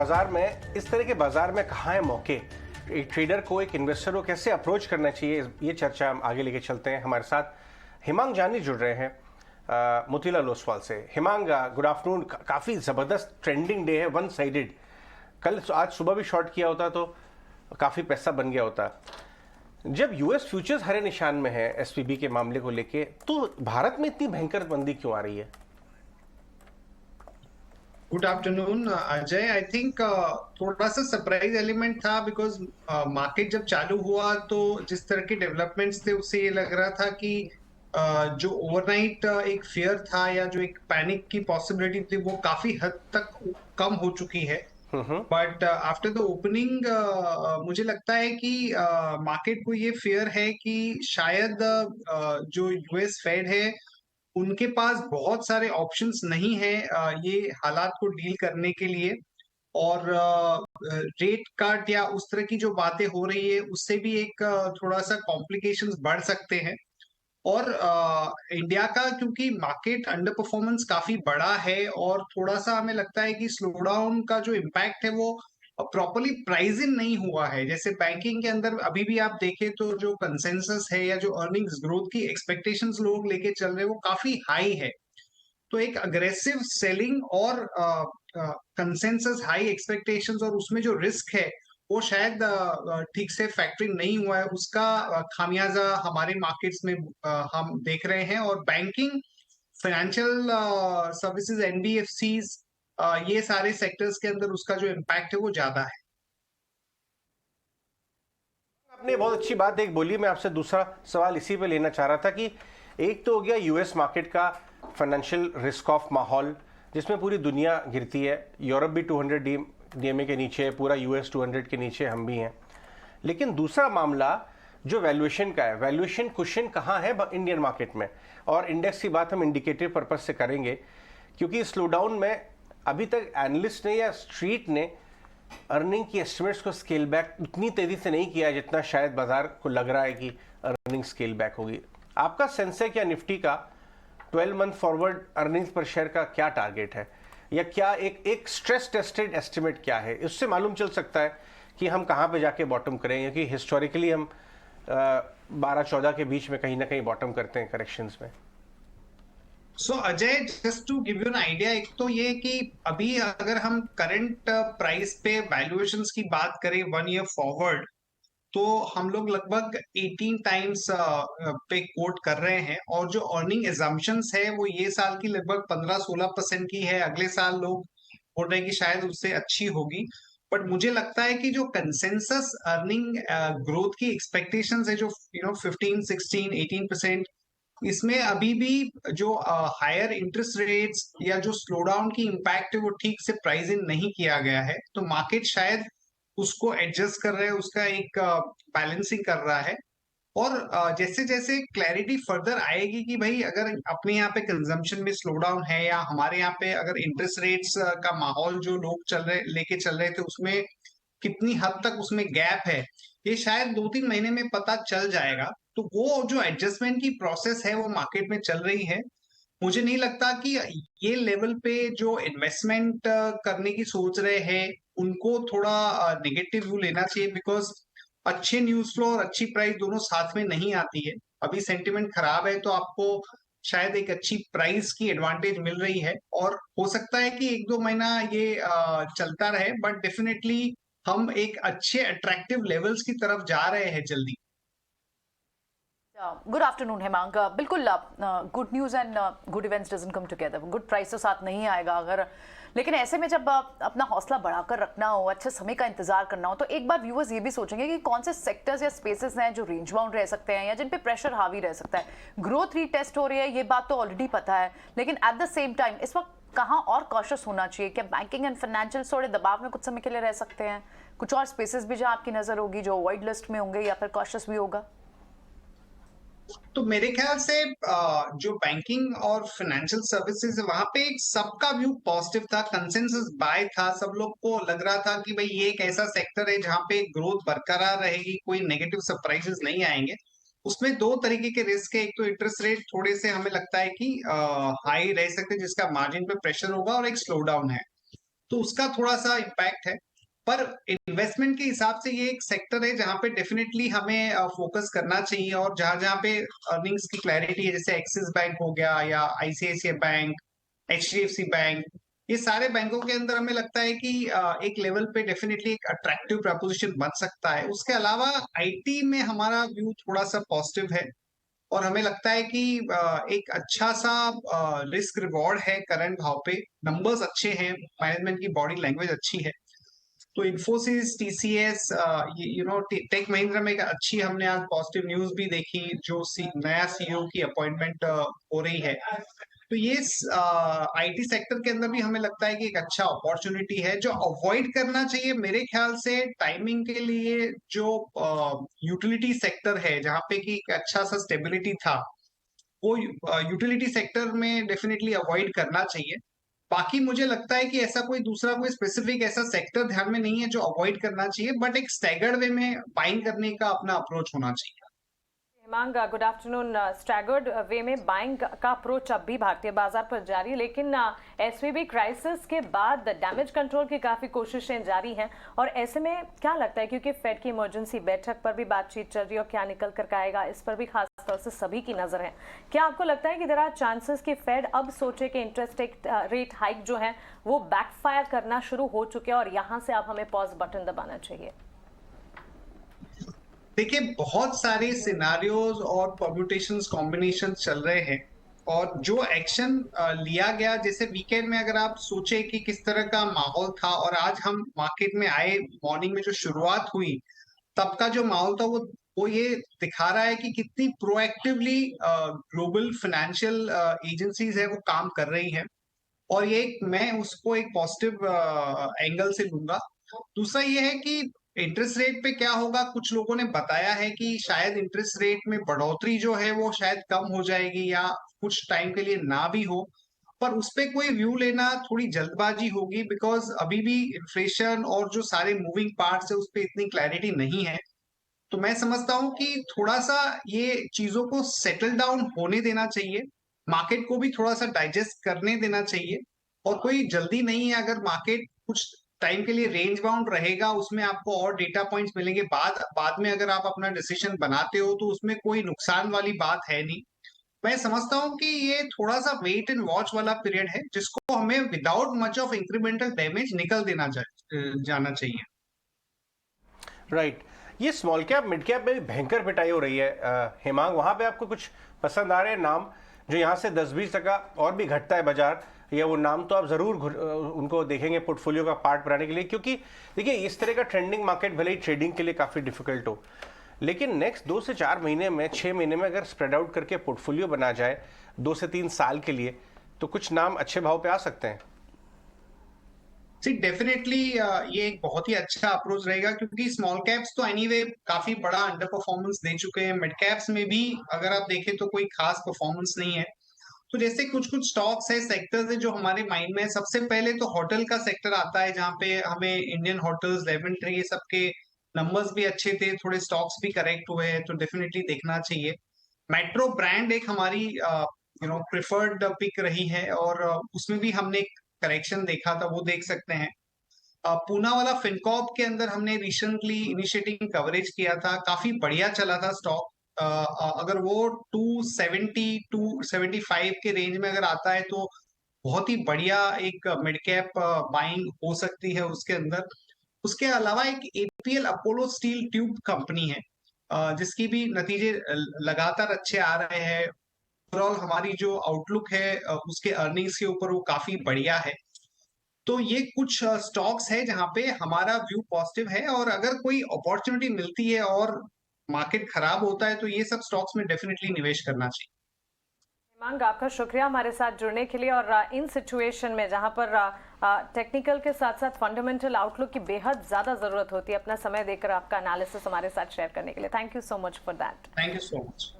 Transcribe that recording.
बाजार में इस तरह के बाजार में कहाँ है मौके, एक ट्रेडर को, एक इन्वेस्टर को कैसे अप्रोच करना चाहिए, ये चर्चा हम आगे लेके चलते हैं। हमारे साथ हिमांग जानी जुड़ रहे हैं मोतीलाल ओसवाल से। Himang, good afternoon. काफ़ी ज़बरदस्त ट्रेंडिंग डे है, वन साइडेड। आज सुबह भी शॉर्ट किया होता तो काफ़ी पैसा बन गया होता। जब यूएस फ्यूचर्स हरे निशान में है एसवीबी के मामले को लेके, तो भारत में इतनी भयंकर मंदी क्यों आ रही है? Good afternoon Ajay. I think थोड़ा सा सरप्राइज एलिमेंट था बिकॉज मार्केट जब चालू हुआ तो जिस तरह के डेवलपमेंट्स थे उससे ये लग रहा था कि जो ओवरनाइट एक फियर था या जो एक पैनिक की पॉसिबिलिटी थी वो काफी हद तक कम हो चुकी है। बट आफ्टर द ओपनिंग मुझे लगता है कि मार्केट को ये फियर है कि शायद जो यूएस फेड है उनके पास बहुत सारे ऑप्शंस नहीं है ये हालात को डील करने के लिए। और रेट कट या उस तरह की जो बातें हो रही है उससे भी एक थोड़ा सा कॉम्प्लिकेशंस बढ़ सकते हैं। और इंडिया का क्योंकि मार्केट अंडर परफॉर्मेंस काफी बड़ा है और थोड़ा सा हमें लगता है कि स्लो डाउन का जो इम्पैक्ट है वो प्रॉपरली प्राइज इन नहीं हुआ है। जैसे बैंकिंग के अंदर अभी भी आप देखें तो जो कंसेंसस है या जो अर्निंग्स ग्रोथ की एक्सपेक्टेशंस लोग लेके चल रहे हैं वो काफी हाई है। तो एक अग्रेसिव सेलिंग और कंसेंसस हाई एक्सपेक्टेशंस और उसमें जो रिस्क है वो शायद ठीक से फैक्टरिंग नहीं हुआ है, उसका खामियाजा हमारे मार्केट्स में हम देख रहे हैं। और बैंकिंग, फाइनेंशियल सर्विसेज, एनबीएफसीज, ये सारे सेक्टर्स के अंदर उसका जो इम्पैक्ट है वो ज्यादा है। आपने बहुत अच्छी बात एक बोली। मैं आपसे दूसरा सवाल इसी पे लेना चाह रहा था कि एक तो हो गया यूएस मार्केट का फाइनेंशियल रिस्क ऑफ माहौल, जिसमें पूरी दुनिया गिरती है। यूरोप भी 200 डीएमए के नीचे है, पूरा यूएस 200 के नीचे हम भी हैं। लेकिन दूसरा मामला जो वैल्यूएशन का है, वैल्यूएशन कुशन कहाँ है इंडियन मार्केट में? और इंडेक्स की बात हम इंडिकेटिव पर्पज से करेंगे, क्योंकि स्लो डाउन में अभी तक एनालिस्ट ने या स्ट्रीट ने अर्निंग की एस्टिमेट्स को स्केल बैक उतनी तेजी से नहीं किया जितना शायद बाजार को लग रहा है कि अर्निंग स्केल बैक होगी। आपका सेंस है क्या निफ्टी का 12 मंथ फॉरवर्ड अर्निंग्स पर शेयर का क्या टारगेट है, या क्या एक स्ट्रेस टेस्टेड एस्टिमेट क्या है? इससे मालूम चल सकता है कि हम कहाँ पे जाके बॉटम करें, क्योंकि हिस्टोरिकली हम 12-14 के बीच में कहीं ना कहीं बॉटम करते हैं करेक्शंस में। So Ajay, just to give you an idea, एक तो ये कि अभी अगर हम करंट प्राइस पे वैल्यूएशंस की बात करें 1 ईयर फॉरवर्ड, तो हम लोग लगभग 18 टाइम्स पे कोट कर रहे हैं। और जो अर्निंग एजम्पशंस है वो ये साल की लगभग 15-16% की है। अगले साल लोग बोल रहे हैं कि शायद उससे अच्छी होगी। बट मुझे लगता है कि जो कंसेंसस अर्निंग ग्रोथ की एक्सपेक्टेशंस है, जो 15-16-18%, इसमें अभी भी जो हायर इंटरेस्ट रेट्स या जो स्लो डाउन की इम्पैक्ट है वो ठीक से प्राइस इन नहीं किया गया है। तो मार्केट शायद उसको एडजस्ट कर रहा है, उसका एक बैलेंसिंग कर रहा है। और जैसे जैसे क्लैरिटी फर्दर आएगी कि भाई अगर अपने यहाँ पे कंजम्पशन में स्लो डाउन है या हमारे यहाँ पे अगर इंटरेस्ट रेट्स का माहौल जो लोग चल रहे लेके चल रहे थे उसमें कितनी हद तक उसमें गैप है, ये शायद 2-3 महीने में पता चल जाएगा। तो वो जो एडजस्टमेंट की प्रोसेस है वो मार्केट में चल रही है। मुझे नहीं लगता कि ये लेवल पे जो इन्वेस्टमेंट करने की सोच रहे हैं उनको थोड़ा नेगेटिव व्यू लेना चाहिए, बिकॉज अच्छे न्यूज फ्लो और अच्छी प्राइस दोनों साथ में नहीं आती है। अभी सेंटिमेंट खराब है तो आपको शायद एक अच्छी प्राइस की एडवांटेज मिल रही है और हो सकता है कि 1-2 महीना ये चलता रहे, बट डेफिनेटली हम एक अच्छे अट्रैक्टिव लेवल्स की तरफ जा रहे हैं जल्दी। Good afternoon Hemang. बिल्कुल, good news and good events doesn't come together. Good price तो साथ नहीं आएगा अगर, लेकिन ऐसे में जब अपना हौसला बढ़ाकर रखना हो, अच्छे समय का इंतजार करना हो, तो एक बार व्यूअर्स ये भी सोचेंगे कि कौन से सेक्टर्स या स्पेसेस हैं जो रेंज बाउंड रह सकते हैं या जिन पे प्रेशर हावी रह सकता है। ग्रोथ रीटेस्ट हो रही है, ये बात तो ऑलरेडी पता है, लेकिन एट द सेम टाइम इस वक्त कहाँ और कॉशियस होना चाहिए? क्या बैंकिंग एंड फाइनेंशियल थोड़े दबाव में कुछ समय के लिए रह सकते हैं? कुछ और स्पेसेस भी जहाँ आपकी नजर होगी जो अवॉइड लिस्ट में होंगे या फिर कॉशियस भी होगा? तो मेरे ख्याल से जो बैंकिंग और फाइनेंशियल सर्विसेज है वहां पे एक सबका व्यू पॉजिटिव था, कंसेंसस बाय था। सब लोग को लग रहा था कि भाई ये एक ऐसा सेक्टर है जहां पे ग्रोथ बरकरार रहेगी, कोई नेगेटिव सरप्राइजेस नहीं आएंगे। उसमें दो तरीके के रिस्क है, एक तो इंटरेस्ट रेट थोड़े से हमें लगता है कि हाई रह सकते हैं जिसका मार्जिन पे प्रेशर होगा, और एक स्लो डाउन है। तो उसका थोड़ा सा इम्पैक्ट है। पर इन्वेस्टमेंट के हिसाब से ये एक सेक्टर है जहां पे डेफिनेटली हमें फोकस करना चाहिए, और जहां जहां पे अर्निंग्स की क्लैरिटी है, जैसे एक्सिस बैंक हो गया या आईसीआईसीआई बैंक, एचडीएफसी बैंक, ये सारे बैंकों के अंदर हमें लगता है कि एक लेवल पे डेफिनेटली एक अट्रैक्टिव प्रपोजिशन बन सकता है। उसके अलावा आईटी में हमारा व्यू थोड़ा सा पॉजिटिव है, और हमें लगता है कि एक अच्छा सा रिस्क रिवॉर्ड है करंट भाव पे, नंबर्स अच्छे हैं, मैनेजमेंट की बॉडी लैंग्वेज अच्छी है। तो इन्फोसिस, टीसीएस, टेक महिंद्रा में एक अच्छी हमने आज पॉजिटिव न्यूज भी देखी, जो नया सीईओ की अपॉइंटमेंट हो रही है। तो ये आईटी सेक्टर के अंदर भी हमें लगता है कि एक अच्छा अपॉर्चुनिटी है। जो अवॉइड करना चाहिए मेरे ख्याल से टाइमिंग के लिए, जो यूटिलिटी सेक्टर है जहाँ पे कि एक अच्छा सा स्टेबिलिटी था, वो यूटिलिटी सेक्टर में डेफिनेटली अवॉइड करना चाहिए। बाकी मुझे लगता है कि ऐसा कोई दूसरा कोई स्पेसिफिक ऐसा सेक्टर ध्यान में नहीं है जो अवॉइड करना चाहिए, बट एक स्टैगर्ड वे में बाइंग करने का अपना अप्रोच होना चाहिए। Hemang, good afternoon. स्टैगर्ड वे में बाइंग का अप्रोच अब भी भारतीय बाजार पर जारी है, लेकिन एसवीबी क्राइसिस के बाद डैमेज कंट्रोल की काफी कोशिशें जारी हैं, और ऐसे में क्या लगता है, क्योंकि फेड की इमरजेंसी बैठक पर भी बातचीत चल रही है और क्या निकल कर आएगा इस पर भी खास तौर से सभी की नजर है, क्या आपको लगता है कि देयर आर चांसेस कि फेड अब सोचे कि इंटरेस्ट रेट हाइक जो है वो बैकफायर करना शुरू हो चुके हैं और यहां से अब हमें पॉज बटन दबाना चाहिए? देखिए, बहुत सारे सिनारियोज और परम्यूटेशंस, कॉम्बिनेशन चल रहे हैं, और जो एक्शन लिया गया, जैसे वीकेंड में अगर आप सोचे कि किस तरह का माहौल था, और आज हम मार्केट में आए, मॉर्निंग में जो शुरुआत हुई तब का जो माहौल था, वो ये दिखा रहा है कि कितनी प्रोएक्टिवली ग्लोबल फाइनेंशियल एजेंसीज है वो काम कर रही हैं, और ये मैं उसको एक पॉजिटिव एंगल से लूंगा। दूसरा ये है कि इंटरेस्ट रेट पे क्या होगा, कुछ लोगों ने बताया है कि शायद इंटरेस्ट रेट में बढ़ोतरी जो है वो शायद कम हो जाएगी, या कुछ टाइम के लिए ना भी हो, पर उस पे कोई व्यू लेना थोड़ी जल्दबाजी होगी, बिकॉज अभी भी इन्फ्लेशन और जो सारे मूविंग पार्ट्स है उस पे इतनी क्लैरिटी नहीं है। तो मैं समझता हूँ कि थोड़ा सा ये चीजों को सेटल डाउन होने देना चाहिए, मार्केट को भी थोड़ा सा डाइजेस्ट करने देना चाहिए, और कोई जल्दी नहीं है। अगर मार्केट कुछ टाइम के लिए रेंज बाउंड रहेगा, उसमें आपको और डेटा पॉइंट्स मिलेंगे, बाद में अगर आप अपना डिसीजन बनाते हो तो उसमें कोई नुकसान वाली बात है नहीं। मैं समझता हूँ कि ये थोड़ा सा वेट एंड वॉच वाला पीरियड है, जिसको हमें without much of incremental damage निकल देना जाना चाहिए। राइट। ये स्मॉल कैप मिड कैप में भी भयंकर पिटाई हो रही है हेमांग, वहां पे आपको कुछ पसंद आ रहे हैं नाम जो यहाँ से 10-20% और भी घटता है बाजार, या वो नाम तो आप जरूर उनको देखेंगे पोर्टफोलियो का पार्ट बनाने के लिए? क्योंकि देखिए, इस तरह का ट्रेंडिंग मार्केट भले ही ट्रेडिंग के लिए काफी डिफिकल्ट हो, लेकिन नेक्स्ट 2 से 4 महीने में, 6 महीने में अगर स्प्रेड आउट करके पोर्टफोलियो बना जाए 2 से 3 साल के लिए, तो कुछ नाम अच्छे भाव पे आ सकते हैं। जी, डेफिनेटली ये एक बहुत ही अच्छा अप्रोच रहेगा, क्योंकि स्मॉल कैप्स तो एनीवे काफी बड़ा अंडर परफॉर्मेंस दे चुके हैं। मिड कैप्स में भी अगर आप देखें तो कोई खास परफॉर्मेंस नहीं है। तो जैसे कुछ कुछ स्टॉक्स है, सेक्टर्स है जो हमारे माइंड में है। सबसे पहले तो होटल का सेक्टर आता है, जहाँ पे हमें इंडियन होटल्स, लेमन ट्री, ये सबके नंबर्स भी अच्छे थे, थोड़े स्टॉक्स भी करेक्ट हुए हैं, तो डेफिनेटली देखना चाहिए। मेट्रो ब्रांड एक हमारी प्रिफर्ड पिक रही है, और उसमें भी हमने करेक्शन देखा था, वो देख सकते हैं। पूना वाला फिनकॉर्प के अंदर हमने रिसेंटली इनिशिएटिंग कवरेज किया था, काफी बढ़िया चला था स्टॉक। अगर वो 270 275 के रेंज में अगर आता है तो बहुत ही बढ़िया एक मिड कैप बाइंग हो सकती है उसके अंदर। उसके अलावा एक APL Apollo steel tube company है, जिसकी भी नतीजे लगातार अच्छे आ रहे हैं। ओवरऑल हमारी जो आउटलुक है उसके अर्निंग्स के ऊपर वो काफी बढ़िया है। तो ये कुछ स्टॉक्स है जहां पे हमारा व्यू पॉजिटिव है, और अगर कोई अपॉर्चुनिटी मिलती है और मार्केट खराब होता है तो ये सब स्टॉक्स में डेफिनेटली निवेश करना चाहिए। हेमांग, आपका शुक्रिया हमारे साथ जुड़ने के लिए, और इन सिचुएशन में जहां पर टेक्निकल के साथ साथ फंडामेंटल आउटलुक की बेहद ज्यादा जरूरत होती है, अपना समय देकर आपका एनालिसिस हमारे साथ शेयर करने के लिए thank you so much for that. Thank you so much.